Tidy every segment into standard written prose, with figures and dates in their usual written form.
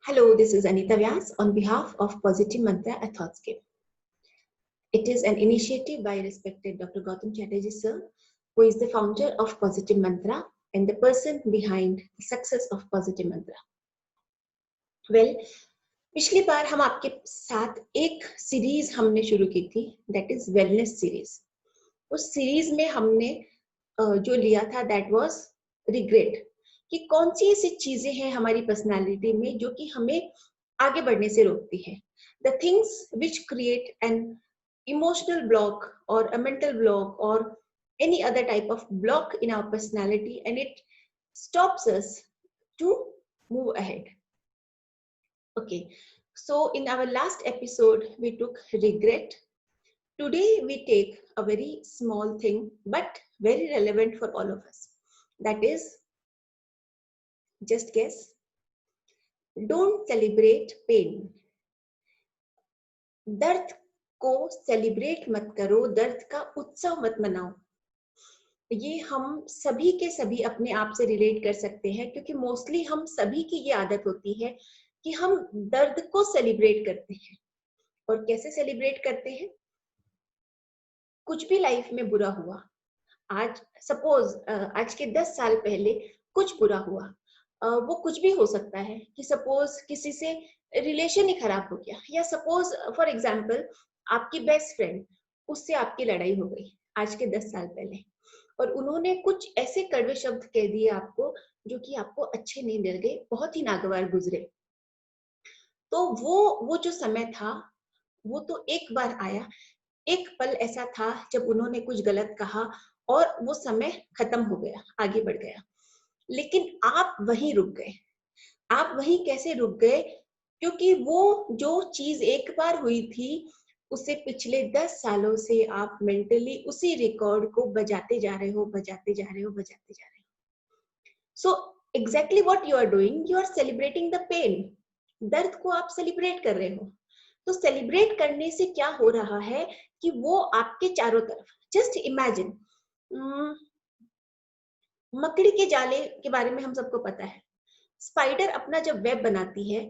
Hello, this is Anita Vyas on behalf of Positive Mantra at Thoughtscape. It is an initiative by respected Dr. Gautam Chatterjee sir, who is the founder of Positive Mantra and the person behind the success of Positive Mantra. Well, पिछली बार हम आपके साथ एक series हमने शुरू की थी, that is wellness series. उस सीरीज में हमने जो लिया था दैट वाज रिग्रेट, कि कौन सी ऐसी चीजें हैं हमारी पर्सनालिटी में जो कि हमें आगे बढ़ने से रोकती है. The things which create an emotional block और अ मेंटल ब्लॉक और any other type of block in our personality, and it stops us to move ahead. Okay, so in our last episode we took regret. Today we take a very small thing but very relevant for all of us. That is, just guess, don't celebrate pain. दर्द को celebrate मत करो, दर्द का उत्सव मत मनाओ. ये हम सभी के सभी अपने आप से रिलेट कर सकते हैं, क्योंकि मोस्टली हम सभी की ये आदत होती है कि हम दर्द को सेलिब्रेट करते हैं. और कैसे सेलिब्रेट करते हैं? कुछ भी लाइफ में बुरा हुआ, आज सपोज आज के 10 साल पहले कुछ बुरा हुआ, वो कुछ भी हो सकता है कि सपोज किसी से रिलेशन ही खराब हो गया, या सपोज फॉर एग्जांपल आपकी बेस्ट फ्रेंड, उससे आपकी लड़ाई हो गई आज के 10 साल पहले, और उन्होंने कुछ ऐसे कड़वे शब्द कह दिए आपको जो कि आपको अच्छे नहीं लगे, बहुत ही नागवार गुजरे. तो वो जो समय था वो तो एक बार आया, एक पल ऐसा था जब उन्होंने कुछ गलत कहा और वो समय खत्म हो गया, आगे बढ़ गया. लेकिन आप वहीं रुक गए. आप वहीं कैसे रुक गए? क्योंकि वो जो चीज एक बार हुई थी, उसे पिछले 10 सालों से आप मेंटली उसी रिकॉर्ड को बजाते जा रहे हो, बजाते जा रहे हो, बजाते जा रहे हो. So exactly what you are doing, you are celebrating the pain. दर्द को आप सेलिब्रेट कर रहे हो. तो सेलिब्रेट करने से क्या हो रहा है कि वो आपके चारों तरफ, जस्ट इमेजिन, मकड़ी के जाले के बारे में हम सबको पता है. स्पाइडर अपना जब वेब बनाती है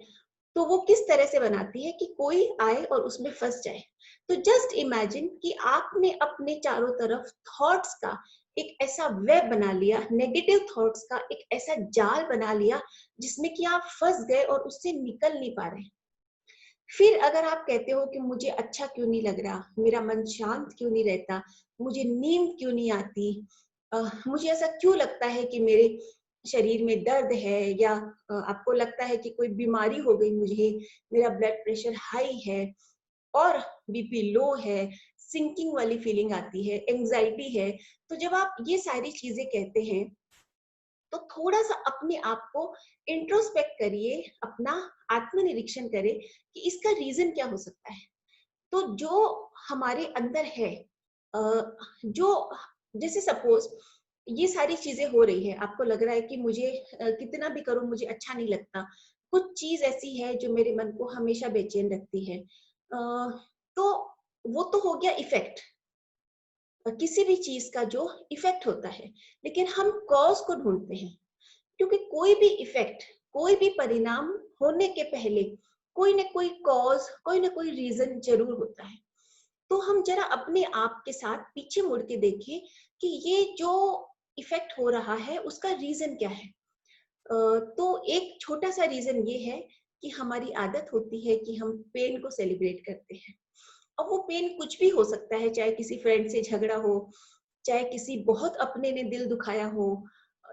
तो वो किस तरह से बनाती है कि कोई आए और उसमें फंस जाए. तो जस्ट इमेजिन कि आपने अपने चारों तरफ थॉट्स का एक ऐसा वेब बना लिया, नेगेटिव थॉट्स का एक ऐसा जाल बना लिया जिसमें कि आप फंस गए और उससे निकल नहीं पा रहे. फिर अगर आप कहते हो कि मुझे अच्छा क्यों नहीं लग रहा, मेरा मन शांत क्यों नहीं रहता, मुझे नींद क्यों नहीं आती, मुझे ऐसा क्यों लगता है कि मेरे शरीर में दर्द है, या आपको लगता है कि कोई बीमारी हो गई मुझे, मेरा ब्लड प्रेशर हाई है और बीपी लो है, सिंकिंग वाली फीलिंग आती है, एंजाइटी है. तो जब आप ये सारी चीजें कहते हैं तो थोड़ा सा अपने आप को इंट्रोस्पेक्ट करिए, अपना आत्मनिरीक्षण करें कि इसका रीजन क्या हो सकता है. तो जो हमारे अंदर है, जो जैसे सपोज ये सारी चीजें हो रही है, आपको लग रहा है कि मुझे कितना भी करूं मुझे अच्छा नहीं लगता, कुछ चीज ऐसी है जो मेरे मन को हमेशा बेचैन रखती है. तो वो तो हो गया इफेक्ट, किसी भी चीज का जो इफेक्ट होता है. लेकिन हम कॉज को ढूंढते हैं, क्योंकि कोई भी इफेक्ट, कोई भी परिणाम होने के पहले कोई ना कोई कॉज, कोई ना कोई रीजन जरूर होता है. तो हम जरा अपने आप के साथ पीछे मुड़ के देखें कि ये जो इफेक्ट हो रहा है उसका रीजन क्या है. तो एक छोटा सा रीजन ये है कि हमारी आदत होती है कि हम पेन को सेलिब्रेट करते हैं. अब वो पेन कुछ भी हो सकता है, चाहे किसी फ्रेंड से झगड़ा हो, चाहे किसी बहुत अपने ने दिल दुखाया हो,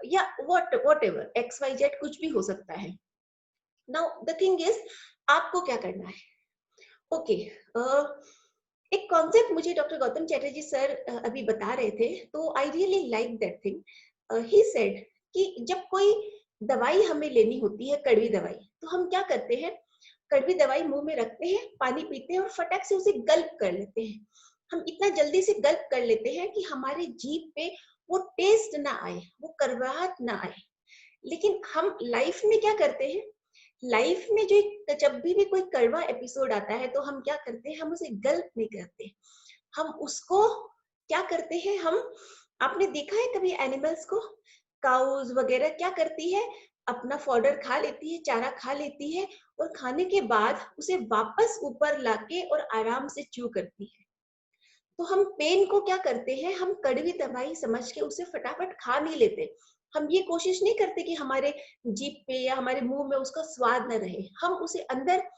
या whatever X Y Z कुछ भी हो सकता है. नाउ द थिंग इज, आपको क्या करना है? ओके, एक कॉन्सेप्ट मुझे डॉक्टर गौतम चैटर्जी सर अभी बता रहे थे, तो I really like that thing. He said कि जब कोई दवाई हमें लेनी होती है, कड़वी दवाई, तो हम क्या करते हैं, कड़वी दवाई मुंह में रखते हैं, पानी पीते हैं और फटाक से उसे गल्प कर लेते हैं. हम इतना जल्दी से गल्प कर लेते हैं कि हमारे जीभ पे वो टेस्ट ना आए, वो कड़वाहट ना आए. लेकिन हम लाइफ में क्या करते हैं, लाइफ में जो जब भी कोई कड़वा एपिसोड आता है तो हम क्या करते हैं, हम उसे गल्प नहीं करते, हम उसको क्या करते हैं, हम, आपने देखा है कभी एनिमल्स को, काउज वगैरह क्या करती है, अपना फॉडर खा लेती है, चारा खा लेती है और खाने के बाद उसे वापस ऊपर लाके और आराम से च्यू करती है। तो हम पेन को क्या करते हैं, हम कड़वी दवाई समझ के उसे फटाफट खा नहीं लेते। हम ये कोशिश नहीं करते कि हमारे जीभ पे या हमारे मुंह में उसका स्वाद न रहे। हम उसे अंदर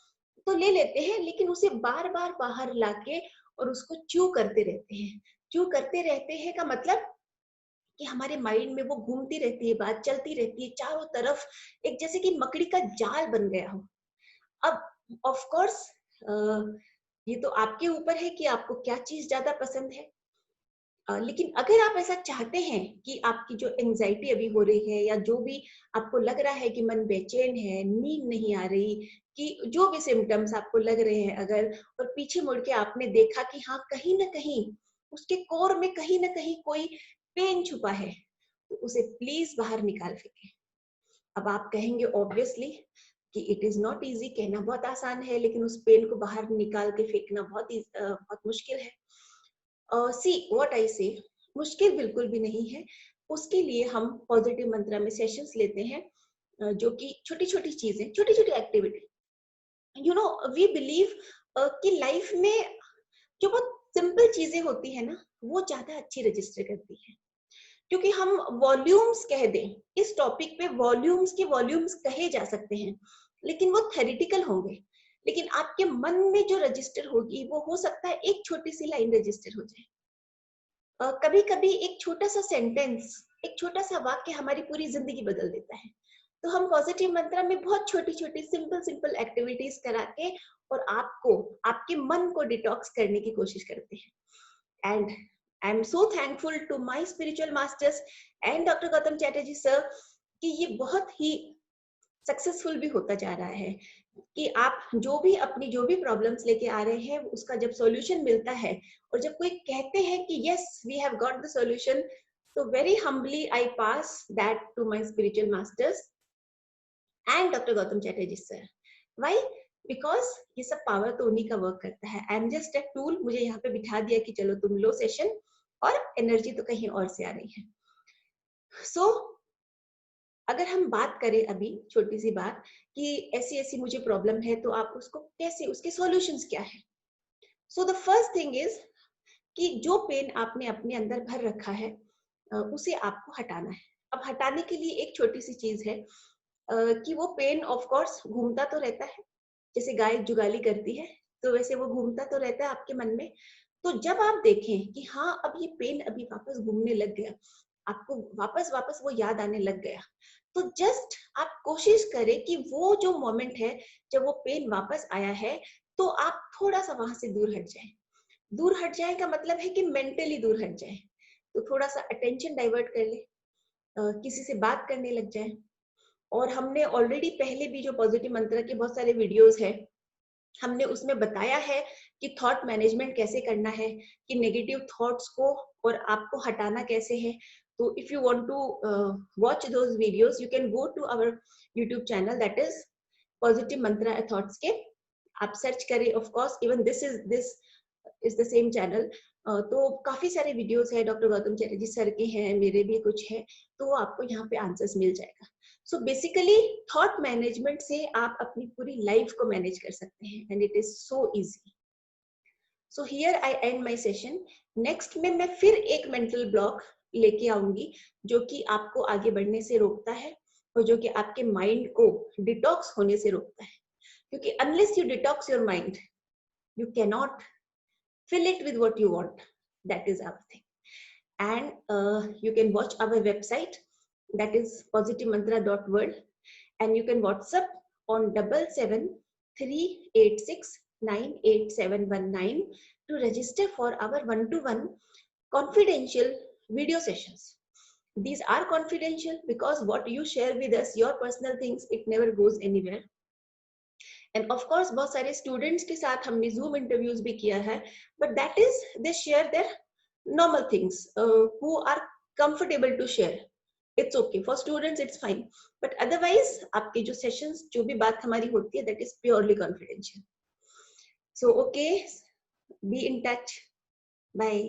तो ले लेते हैं, लेकिन उसे बार बार बाहर लाके और उसको च्यू करते रहते हैं। च्यू करते रहते हैं का मतलब कि हमारे माइंड में वो घूमती रहती है, बात चलती रहती है चारों तरफ, एक जैसे कि मकड़ी का जाल बन गया हो। अब ऑफ कोर्स ये तो आपके ऊपर है कि आपको क्या चीज ज्यादा पसंद है। लेकिन अगर आप ऐसा चाहते हैं कि आपकी जो एंजाइटी अभी हो रही है या जो भी आपको लग रहा है कि मन बेचैन है, नींद नहीं आ रही, कि जो भी सिम्टम्स आपको लग रहे हैं अगर, और पीछे मुड़ के आपने देखा कि हाँ कहीं ना कहीं उसके कोर में कहीं ना कहीं कोई पेन छुपा है, तो उसे प्लीज बाहर निकाल फेंकें। अब आप कहेंगे ऑब्वियसली कि इट इज नॉट इजी, कहना बहुत आसान है लेकिन उस पेन को बाहर निकाल के फेंकना बहुत मुश्किल है। सी व्हाट आई से, मुश्किल बिल्कुल भी नहीं है। उसके लिए हम पॉजिटिव मंत्रा में सेशंस लेते हैं, जो कि छोटी छोटी चीजें, छोटी छोटी activity, you know, we believe कि लाइफ में जो बहुत सिंपल चीजें होती है ना, वो ज्यादा अच्छी रजिस्टर करती है। क्योंकि हम वॉल्यूम्स कह दें, इस टॉपिक पे वॉल्यूम्स के वॉल्यूम्स कहे जा सकते हैं, लेकिन वो थेरेटिकल होंगे। लेकिन आपके मन में जो रजिस्टर होगी वो हो सकता है एक छोटी सी लाइन रजिस्टर हो जाए। कभी कभी एक छोटा सा सेंटेंस, एक छोटा सा वाक्य हमारी पूरी जिंदगी बदल देता है। तो हम पॉजिटिव मंत्रा में बहुत छोटी छोटी सिंपल सिंपल एक्टिविटीज करा के और आपको, आपके मन को डिटॉक्स करने की कोशिश करते हैं। And I am so thankful to my spiritual masters and doctor Gautam Chatterjee sir कि ये बहुत ही सक्सेसफुल भी होता जा रहा है कि आप जो भी अपनी जो भी प्रॉब्लम्स लेके आ रहे हैं उसका जब सॉल्यूशन मिलता है और जब कोई कहते हैं कि yes we have got the solution, तो very humbly I pass that to my spiritual masters and doctor Gautam Chatterjee sir. Why? Because ये सब पावर तो उन्हीं का वर्क करता है। I am just a tool, मुझे यहाँ पे बिठा दिया कि चलो तुम लो सेशन, और एनर्जी तो कहीं और से आ रही है। सो अगर हम बात करें अभी छोटी सी बात कि ऐसी ऐसी मुझे प्रॉब्लम है, तो आप उसको कैसे, उसके सॉल्यूशंस क्या है। So the first thing is कि जो पेन आपने अपने अंदर भर रखा है उसे आपको हटाना है। अब हटाने के लिए एक छोटी सी चीज है कि वो पेन ऑफ कोर्स घूमता तो रहता है, जैसे गाय जुगाली करती है तो वैसे वो घूमता तो रहता है आपके मन में। तो जब आप देखें कि हाँ अब ये पेन अभी वापस घूमने लग गया, आपको वापस वापस वो याद आने लग गया, तो जस्ट आप कोशिश करें कि वो जो मोमेंट है जब वो पेन वापस आया है, तो आप थोड़ा सा वहां से दूर हट जाए। दूर हट जाए का मतलब है कि मेंटली दूर हट जाए, तो थोड़ा सा अटेंशन डाइवर्ट कर ले, किसी से बात करने लग जाए। और हमने ऑलरेडी पहले भी जो पॉजिटिव मंत्र के बहुत सारे वीडियोस है, हमने उसमें बताया है कि थॉट मैनेजमेंट कैसे करना है, कि नेगेटिव थॉट्स को और आपको हटाना कैसे है। तो if you want to watch those videos you can go to our YouTube channel, that is positive mantra thoughts के, आप सर्च करें। Of course even this is the same channel. तो काफी सारे वीडियोस है, डॉक्टर गौतम चैटर्जी सर के हैं, मेरे भी कुछ है, तो आपको यहाँ पे आंसर्स मिल जाएगा। सो बेसिकली थॉट मैनेजमेंट से आप अपनी पूरी लाइफ को मैनेज कर सकते हैं and it is so easy. So here I and my session. Next में मैं फिर एक मेंटल ब्लॉक लेके आऊंगी जो कि आपको आगे बढ़ने से रोकता है और जो कि आपके माइंड को डिटॉक्स होने से रोकता है, क्योंकि unless you detox your mind you cannot fill it with what you want. That is our thing. And you can watch our website, that is positivemantra.world, and you can WhatsApp on 7738698719 to register for our one-to-one confidential video sessions. These are confidential because what you share with us, your personal things, it never goes anywhere. End of course बहुत सारे students के साथ हमने zoom interviews भी किया है, but that is they share their normal things who are comfortable to share. It's okay for students, it's fine, but otherwise आपके जो सेशंस, जो भी बात हमारी होती है, that is purely confidential. So okay, be in touch, bye.